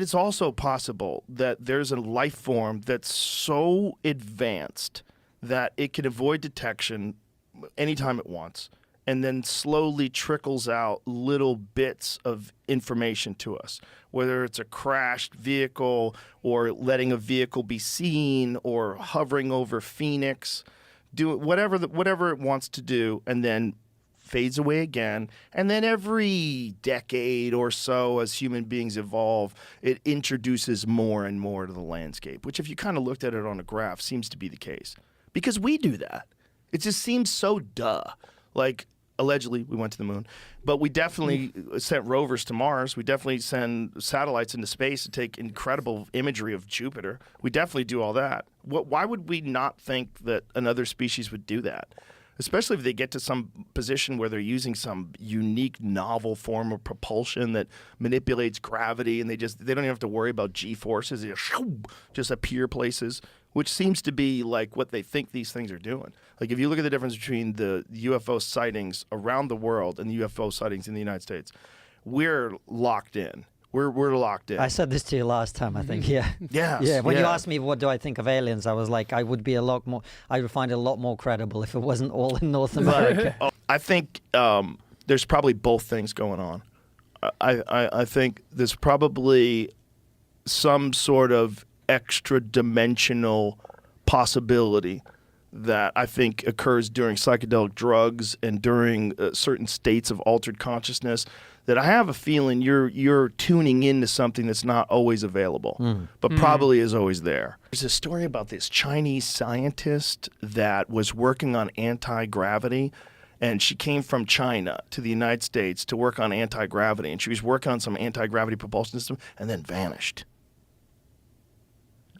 It's also possible that there's a life form that's so advanced that it can avoid detection anytime it wants, and then slowly trickles out little bits of information to us, whether it's a crashed vehicle or letting a vehicle be seen or hovering over Phoenix, do whatever it wants to do, and then fades away again. And then every decade or so, as human beings evolve, it introduces more and more to the landscape, which if you kind of looked at it on a graph seems to be the case. Because we do that. It just seems so duh. Like, allegedly, we went to the moon. But we definitely sent rovers to Mars. We definitely send satellites into space to take incredible imagery of Jupiter. We definitely do all that. Why would we not think that another species would do that? Especially if they get to some position where they're using some unique, novel form of propulsion that manipulates gravity, and they don't even have to worry about G-forces. They just appear places, which seems to be like what they think these things are doing. Like if you look at the difference between the UFO sightings around the world and the UFO sightings in the United States, we're locked in. We're locked in. I said this to you last time, I think. Yeah. Yes, Yeah. When you yeah. asked me what do I think of aliens, I was like, I would find it a lot more credible if it wasn't all in North America. I think there's probably both things going on. I think there's probably some sort of extra dimensional possibility that I think occurs during psychedelic drugs and during certain states of altered consciousness, that I have a feeling you're tuning into something that's not always available, but probably is always there. There's a story about this Chinese scientist that was working on anti-gravity, and she came from China to the United States to work on anti-gravity, and she was working on some anti-gravity propulsion system and then vanished.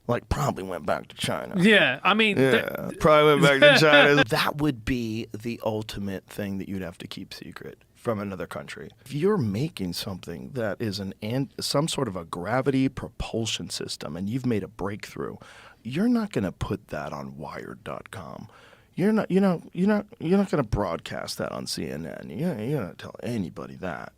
Like, probably went back to China. Yeah, I mean... Yeah, probably went back to China. That would be the ultimate thing that you'd have to keep secret from another country. If you're making something that is some sort of a gravity propulsion system and you've made a breakthrough, you're not going to put that on Wired.com. You're not going to broadcast that on CNN. You're not going to tell anybody that.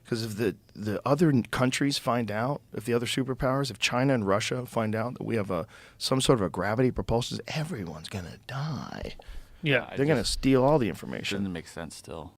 Because if the other countries find out, if the other superpowers, if China and Russia find out that we have some sort of a gravity propulsion, everyone's going to die. Yeah. They're going to steal all the information. Doesn't make sense still.